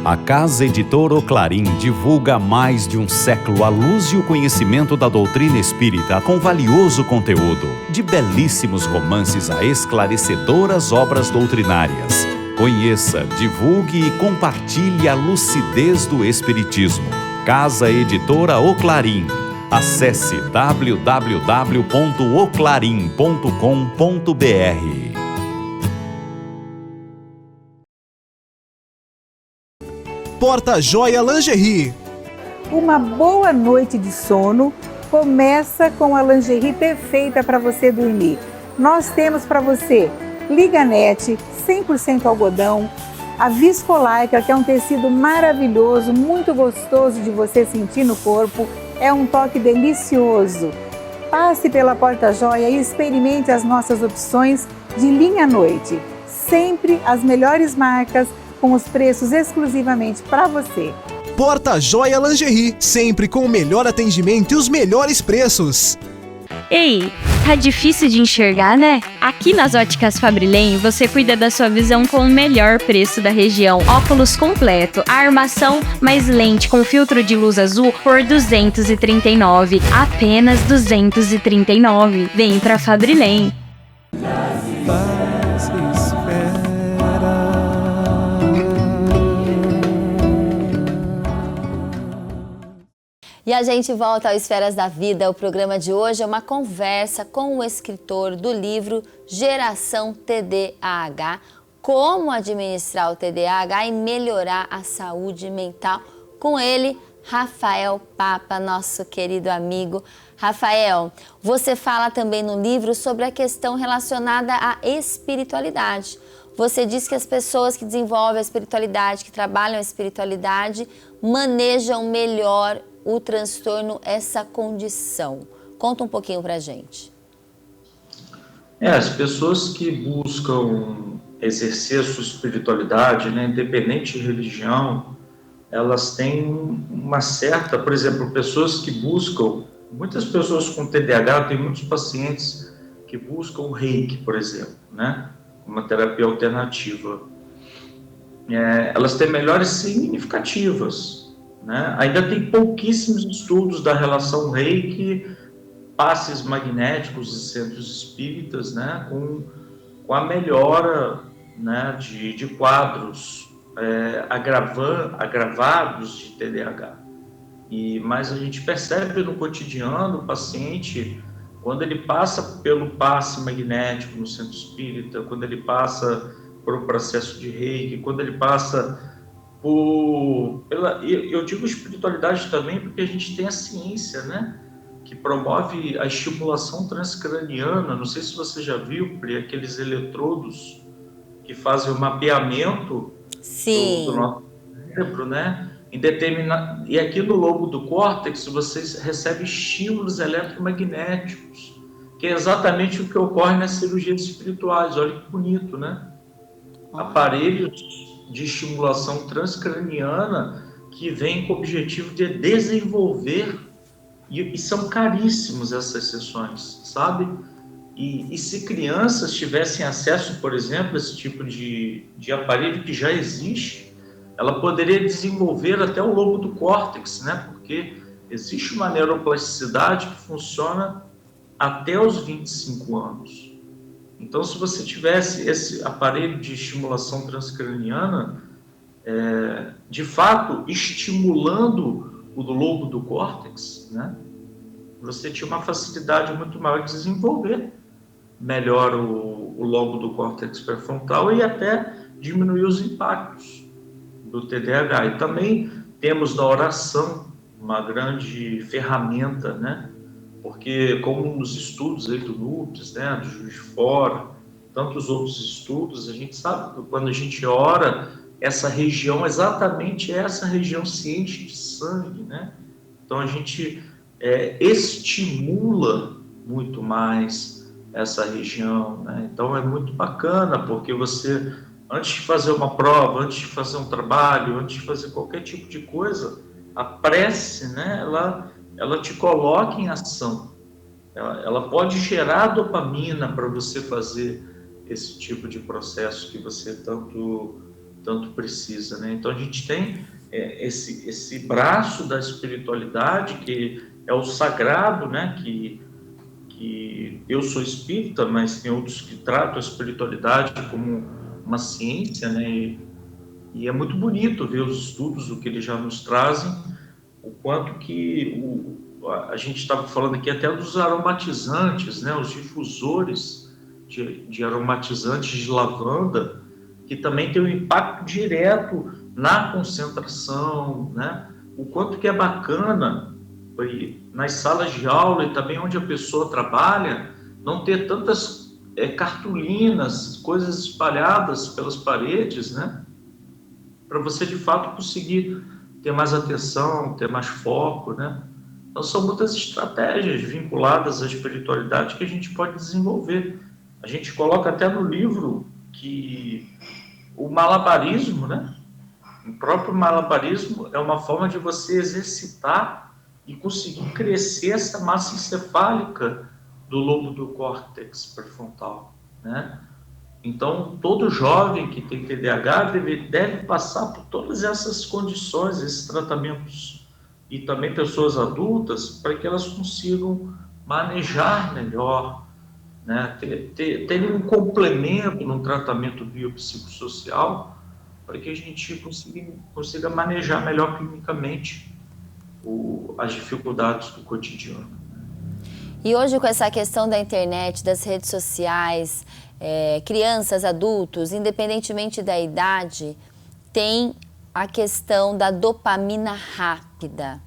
A Casa Editora Clarim divulga há mais de um século a luz e o conhecimento da doutrina espírita com valioso conteúdo, de belíssimos romances a esclarecedoras obras doutrinárias. Conheça, divulgue e compartilhe a lucidez do Espiritismo. Casa Editora O Clarim. Acesse www.oclarim.com.br. Porta Joia Lingerie. Uma boa noite de sono começa com a lingerie perfeita para você dormir. Nós temos para você Liganete 100% algodão, a Viscolaika, que é um tecido maravilhoso, muito gostoso de você sentir no corpo, é um toque delicioso. Passe pela Porta Joia e experimente as nossas opções de linha à noite. Sempre as melhores marcas, com os preços exclusivamente para você. Porta Joia Lingerie, sempre com o melhor atendimento e os melhores preços. Ei, tá difícil de enxergar, né? Aqui nas Óticas Fabrilém, você cuida da sua visão com o melhor preço da região. Óculos completo, armação mais lente com filtro de luz azul por R$ 239. Apenas R$ 239. Vem pra Fabrilém. E a gente volta ao Esferas da Vida. O programa de hoje é uma conversa com o escritor do livro Geração TDAH, como administrar o TDAH e melhorar a saúde mental. Com ele, Rafael Papa, nosso querido amigo. Rafael, você fala também no livro sobre a questão relacionada à espiritualidade. Você diz que as pessoas que desenvolvem a espiritualidade, que trabalham a espiritualidade, manejam melhor o transtorno, essa condição. Conta um pouquinho pra gente. As pessoas que buscam exercer a sua espiritualidade, né, independente de religião, elas têm uma certa, por exemplo, pessoas que buscam, muitas pessoas com TDAH, tem muitos pacientes que buscam o Reiki, por exemplo, né, uma terapia alternativa. Elas têm melhores significativas, né? Ainda tem pouquíssimos estudos da relação Reiki, passes magnéticos e centros espíritas, né? com a melhora, né? de quadros agravados de TDAH. Mas a gente percebe no cotidiano o paciente, quando ele passa pelo passe magnético no centro espírita, quando ele passa por um processo de Reiki, quando ele passa eu digo espiritualidade também porque a gente tem a ciência, né, que promove a estimulação transcraniana. Não sei se você já viu, Pri, aqueles eletrodos que fazem o mapeamento do nosso cérebro, né, E aqui no lobo do córtex você recebe estímulos eletromagnéticos, que é exatamente o que ocorre nas cirurgias espirituais. Olha que bonito, né? Aparelhos de estimulação transcraniana que vêm com o objetivo de desenvolver, e são caríssimos essas sessões, sabe? E se crianças tivessem acesso, por exemplo, a esse tipo de aparelho que já existe, ela poderia desenvolver até o lobo do córtex, né? Porque existe uma neuroplasticidade que funciona até os 25 anos. Então, se você tivesse esse aparelho de estimulação transcraniana, de fato, estimulando o lobo do córtex, né? Você tinha uma facilidade muito maior de desenvolver melhor o lobo do córtex pré-frontal e até diminuir os impactos do TDAH. E também temos na oração uma grande ferramenta, né? Porque como nos estudos aí do NUPES, né, do Juiz de Fora, tantos outros estudos, a gente sabe que quando a gente ora, essa região, exatamente essa região se enche de sangue, né? Então a gente estimula muito mais essa região, né? Então é muito bacana, porque você, antes de fazer uma prova, antes de fazer um trabalho, antes de fazer qualquer tipo de coisa, a prece, né, ela te coloca em ação. Ela pode gerar dopamina para você fazer esse tipo de processo que você tanto precisa, né? Então a gente tem esse braço da espiritualidade, que é o sagrado, né? Que eu sou espírita, mas tem outros que tratam a espiritualidade como uma ciência, né? E é muito bonito ver os estudos, o que eles já nos trazem, o quanto que a gente estava falando aqui até dos aromatizantes, né? Os difusores de aromatizantes de lavanda, que também tem um impacto direto na concentração, né? O quanto que é bacana nas salas de aula e também onde a pessoa trabalha, não ter tantas cartolinas, coisas espalhadas pelas paredes, né? Para você, de fato, conseguir ter mais atenção, ter mais foco, né? Então, são muitas estratégias vinculadas à espiritualidade que a gente pode desenvolver. A gente coloca até no livro que o malabarismo, né? O próprio malabarismo é uma forma de você exercitar e conseguir crescer essa massa encefálica do lobo do córtex pré-frontal, né? Então, todo jovem que tem TDAH deve passar por todas essas condições, esses tratamentos, e também pessoas adultas, para que elas consigam manejar melhor, né? Terem um complemento no tratamento biopsicossocial, para que a gente consiga manejar melhor clinicamente as dificuldades do cotidiano. E hoje, com essa questão da internet, das redes sociais, crianças, adultos, independentemente da idade, tem a questão da dopamina rápida,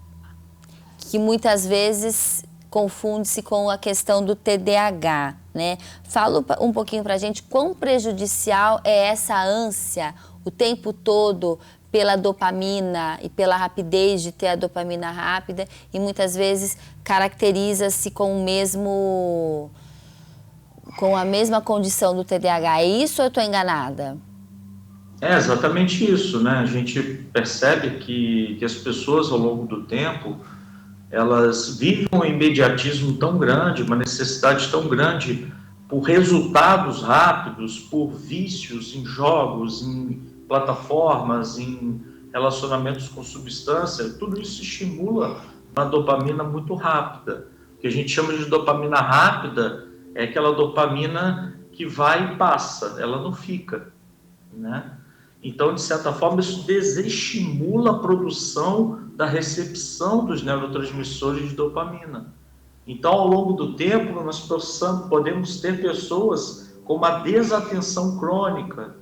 que muitas vezes confunde-se com a questão do TDAH, né? Fala um pouquinho pra gente quão prejudicial é essa ânsia o tempo todo pela dopamina e pela rapidez de ter a dopamina rápida, e muitas vezes caracteriza-se com a mesma condição do TDAH. É isso ou eu estou enganada? É exatamente isso, né? A gente percebe que as pessoas, ao longo do tempo, elas vivem um imediatismo tão grande, uma necessidade tão grande por resultados rápidos, por vícios em jogos, em plataformas, em relacionamentos com substância. Tudo isso estimula uma dopamina muito rápida. O que a gente chama de dopamina rápida é aquela dopamina que vai e passa, ela não fica, né? Então, de certa forma, isso desestimula a produção da recepção dos neurotransmissores de dopamina. Então, ao longo do tempo, nós podemos ter pessoas com uma desatenção crônica,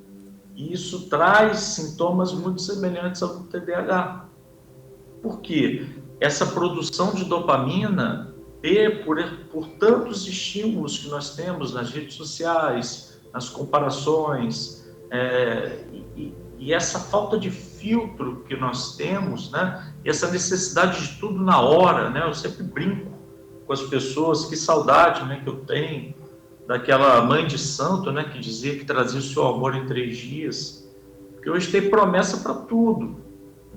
e isso traz sintomas muito semelhantes ao do TDAH. Por quê? Essa produção de dopamina, por tantos estímulos que nós temos nas redes sociais, nas comparações, e essa falta de filtro que nós temos, né? E essa necessidade de tudo na hora, né? Eu sempre brinco com as pessoas, que saudade, né, que eu tenho daquela mãe de santo, né, que dizia que trazia o seu amor em 3 dias, porque hoje tem promessa para tudo,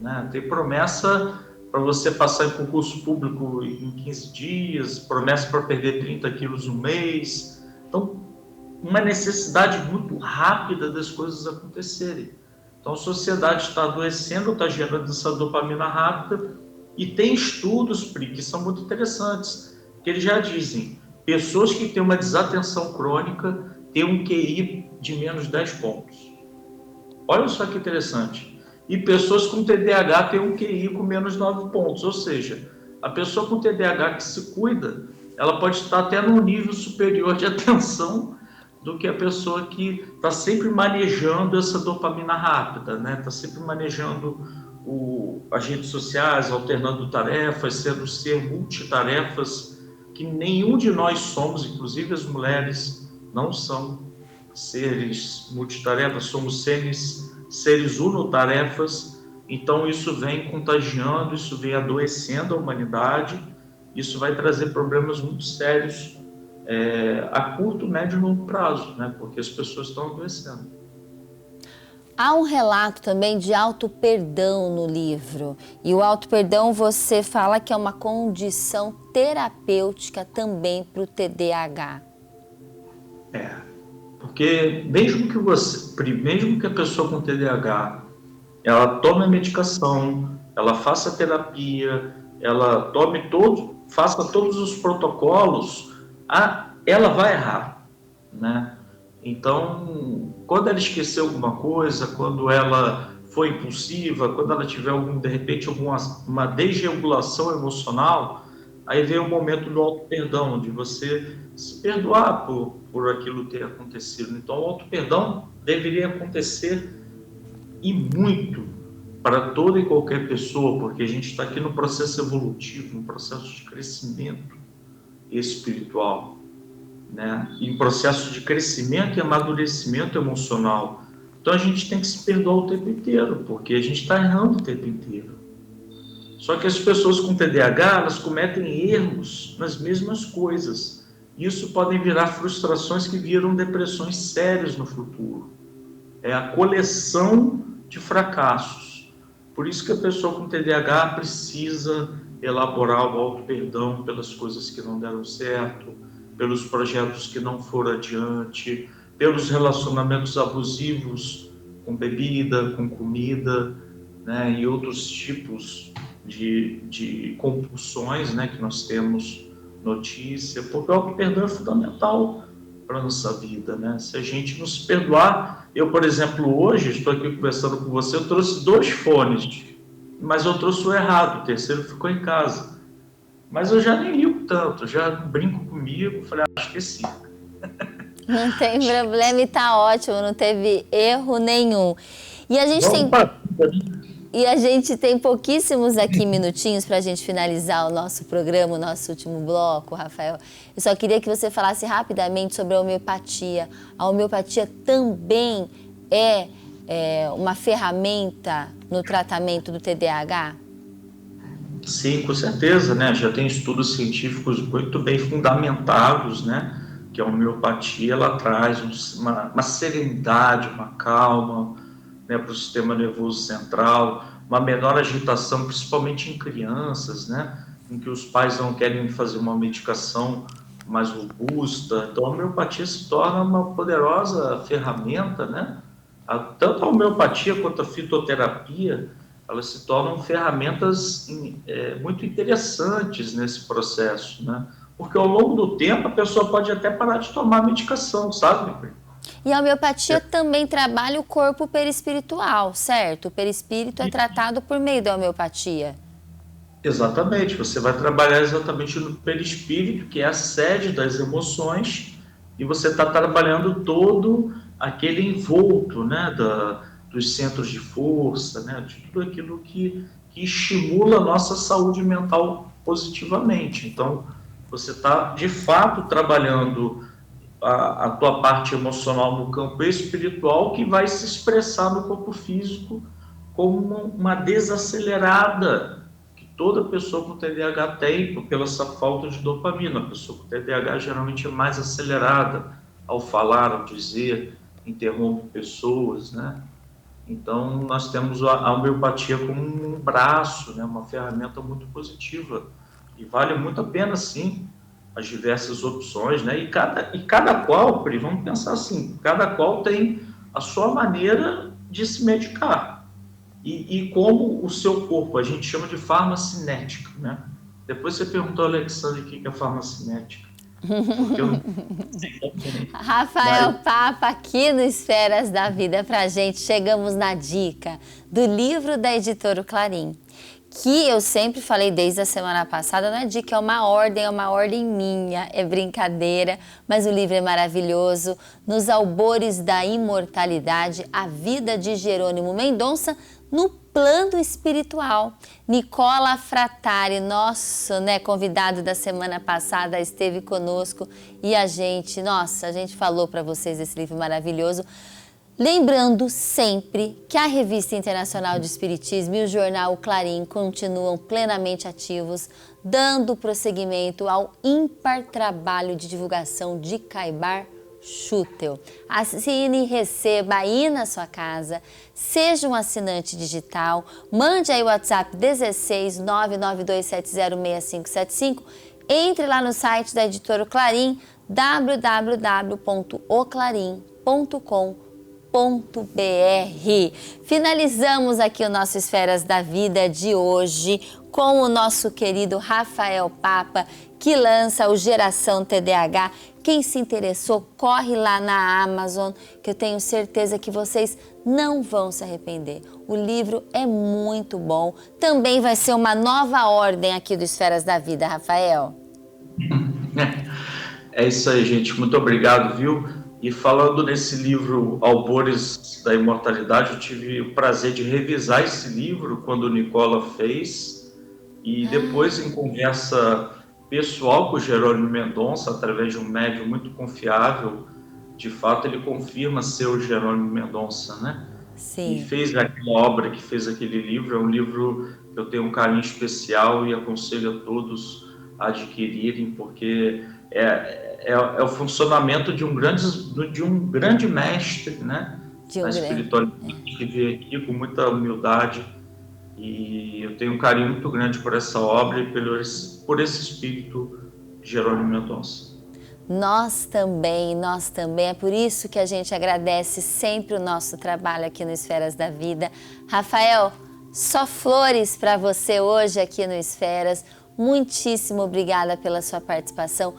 né? Tem promessa para você passar em concurso público em 15 dias, promessa para perder 30 quilos no mês. Então, uma necessidade muito rápida das coisas acontecerem. Então, a sociedade está adoecendo, está gerando essa dopamina rápida, e tem estudos, Pri, que são muito interessantes, que eles já dizem, pessoas que têm uma desatenção crônica têm um QI de menos 10 pontos. Olha só que interessante. E pessoas com TDAH têm um QI com menos 9 pontos, ou seja, a pessoa com TDAH que se cuida, ela pode estar até num nível superior de atenção do que a pessoa que está sempre manejando essa dopamina rápida, né? Está sempre manejando as redes sociais, alternando tarefas, sendo ser multitarefas, que nenhum de nós somos, inclusive as mulheres não são seres multitarefas, somos seres unotarefas. Então isso vem contagiando, isso vem adoecendo a humanidade, isso vai trazer problemas muito sérios a curto, médio e longo prazo, né? Porque as pessoas estão adoecendo. Há um relato também de auto-perdão no livro. E o auto-perdão você fala que é uma condição terapêutica também para o TDAH. Porque mesmo que a pessoa com TDAH, ela tome a medicação, ela faça terapia, ela faça todos os protocolos, ela vai errar, né? Então, quando ela esqueceu alguma coisa, quando ela foi impulsiva, quando ela tiver de repente uma desregulação emocional, aí vem o momento do auto-perdão, de você se perdoar por aquilo ter acontecido. Então, o auto-perdão deveria acontecer e muito para toda e qualquer pessoa, porque a gente está aqui no processo evolutivo, no processo de crescimento espiritual, né? Em processo de crescimento e amadurecimento emocional. Então a gente tem que se perdoar o tempo inteiro, porque a gente está errando o tempo inteiro. Só que as pessoas com TDAH, elas cometem erros nas mesmas coisas. Isso podem virar frustrações que viram depressões sérias no futuro. É a coleção de fracassos. Por isso que a pessoa com TDAH precisa elaborar o auto-perdão pelas coisas que não deram certo, pelos projetos que não foram adiante, pelos relacionamentos abusivos com bebida, com comida, né, e outros tipos de compulsões, né, que nós temos notícia, porque o auto-perdão é fundamental para a nossa vida, né? Se a gente não se perdoar, eu, por exemplo, hoje, estou aqui conversando com você, eu trouxe 2 fones, mas eu trouxe o errado, o terceiro ficou em casa. Mas eu já nem ligo tanto, já brinco comigo, falei, esqueci. Não tem problema e tá ótimo, não teve erro nenhum. E a gente tem pouquíssimos aqui minutinhos para a gente finalizar o nosso programa, o nosso último bloco, Rafael. Eu só queria que você falasse rapidamente sobre a homeopatia. A homeopatia também é uma ferramenta no tratamento do TDAH? Sim, com certeza, né? Já tem estudos científicos muito bem fundamentados, né? Que a homeopatia, ela traz uma serenidade, uma calma, né, para o sistema nervoso central, uma menor agitação, principalmente em crianças, né? Em que os pais não querem fazer uma medicação mais robusta. Então, a homeopatia se torna uma poderosa ferramenta, né? Tanto a homeopatia quanto a fitoterapia, elas se tornam ferramentas muito interessantes nesse processo, né? Porque ao longo do tempo a pessoa pode até parar de tomar medicação, sabe? E a homeopatia também trabalha o corpo perispiritual, certo? O perispírito é tratado por meio da homeopatia. Exatamente, você vai trabalhar exatamente no perispírito, que é a sede das emoções, e você está trabalhando todo aquele envolto, né, dos centros de força, né, de tudo aquilo que estimula a nossa saúde mental positivamente. Então, você está, de fato, trabalhando a tua parte emocional no campo espiritual, que vai se expressar no corpo físico como uma desacelerada que toda pessoa com TDAH tem pela essa falta de dopamina. A pessoa com TDAH geralmente é mais acelerada ao falar, ao dizer, interrompe pessoas, né? Então, nós temos a homeopatia como um braço, né? Uma ferramenta muito positiva. E vale muito a pena, sim, as diversas opções, né? E cada qual, Pri, vamos pensar assim, cada qual tem a sua maneira de se medicar. E como o seu corpo, a gente chama de farmacinética, né? Depois você perguntou ao Alexandre o que é farmacinética. Porque eu não sei. Rafael Papa aqui no Esferas da Vida pra gente. Chegamos na dica do livro da editora Clarim, que eu sempre falei desde a semana passada, não é dica, é uma ordem minha, é brincadeira, mas o livro é maravilhoso. Nos Albores da Imortalidade, a vida de Jerônimo Mendonça no plano espiritual. Nicola Frattari, nosso convidado da semana passada, esteve conosco e a gente falou para vocês desse livro maravilhoso. Lembrando sempre que a Revista Internacional de Espiritismo e o jornal Clarim continuam plenamente ativos, dando prosseguimento ao ímpar trabalho de divulgação de Caibar Schutel. Assine e receba aí na sua casa, seja um assinante digital, mande aí o WhatsApp 16 992706575, entre lá no site da editora Clarim, www.oclarim.com.br. Finalizamos aqui o nosso Esferas da Vida de hoje com o nosso querido Rafael Papa, que lança o Geração TDAH. Quem se interessou, corre lá na Amazon, que eu tenho certeza que vocês não vão se arrepender. O livro é muito bom. Também vai ser uma nova ordem aqui do Esferas da Vida, Rafael. É isso aí, gente. Muito obrigado, viu? E falando nesse livro Albores da Imortalidade, eu tive o prazer de revisar esse livro quando o Nicola fez. E depois, em conversa pessoal com o Jerônimo Mendonça, através de um médium muito confiável, de fato ele confirma ser o Jerônimo Mendonça, né? Sim. E fez aquela obra, que fez aquele livro. É um livro que eu tenho um carinho especial e aconselho a todos a adquirirem, porque é o funcionamento de um grande mestre, né? Na espiritualidade, que veio aqui com muita humildade. E eu tenho um carinho muito grande por essa obra e por esse espírito de Jerônimo Mendonça. Nós também. É por isso que a gente agradece sempre o nosso trabalho aqui no Esferas da Vida. Rafael, só flores para você hoje aqui no Esferas. Muitíssimo obrigada pela sua participação.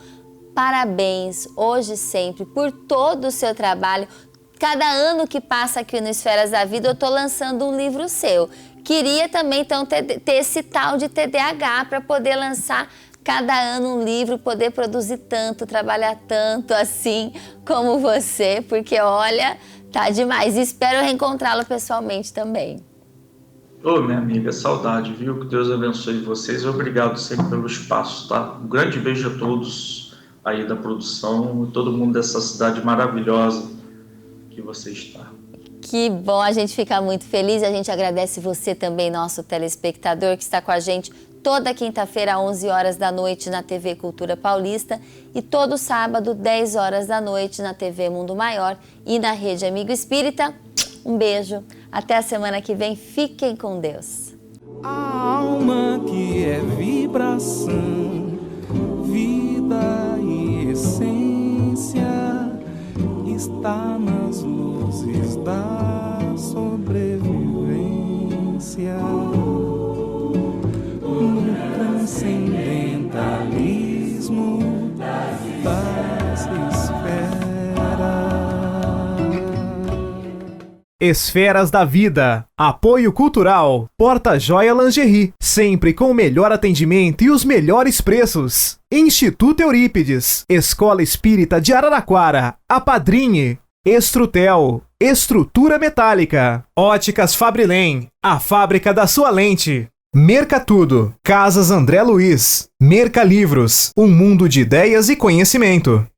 Parabéns, hoje e sempre, por todo o seu trabalho. Cada ano que passa aqui no Esferas da Vida, eu estou lançando um livro seu. Queria também, então, ter esse tal de TDAH para poder lançar cada ano um livro, poder produzir tanto, trabalhar tanto assim como você, porque, olha, tá demais. E espero reencontrá-lo pessoalmente também. Ô, minha amiga, saudade, viu? Que Deus abençoe vocês. Obrigado sempre pelo espaço, tá? Um grande beijo a todos aí da produção e todo mundo dessa cidade maravilhosa que você está. Que bom, a gente fica muito feliz. A gente agradece você também, nosso telespectador, que está com a gente toda quinta-feira, 11 horas da noite, na TV Cultura Paulista, e todo sábado, 10 horas da noite, na TV Mundo Maior e na Rede Amigo Espírita. Um beijo, até a semana que vem, fiquem com Deus. A alma que é vibração, vida e essência, está nas luzes da sobrevivência, no transcendentalismo das esferas. Esferas da Vida. Apoio Cultural. Porta-Joia Lingerie. Sempre com o melhor atendimento e os melhores preços. Instituto Eurípides. Escola Espírita de Araraquara. Apadrinhe. Estrutel. Estrutura Metálica. Óticas Fabrilém. A fábrica da sua lente. Mercatudo. Casas André Luiz. Mercalivros. Um mundo de ideias e conhecimento.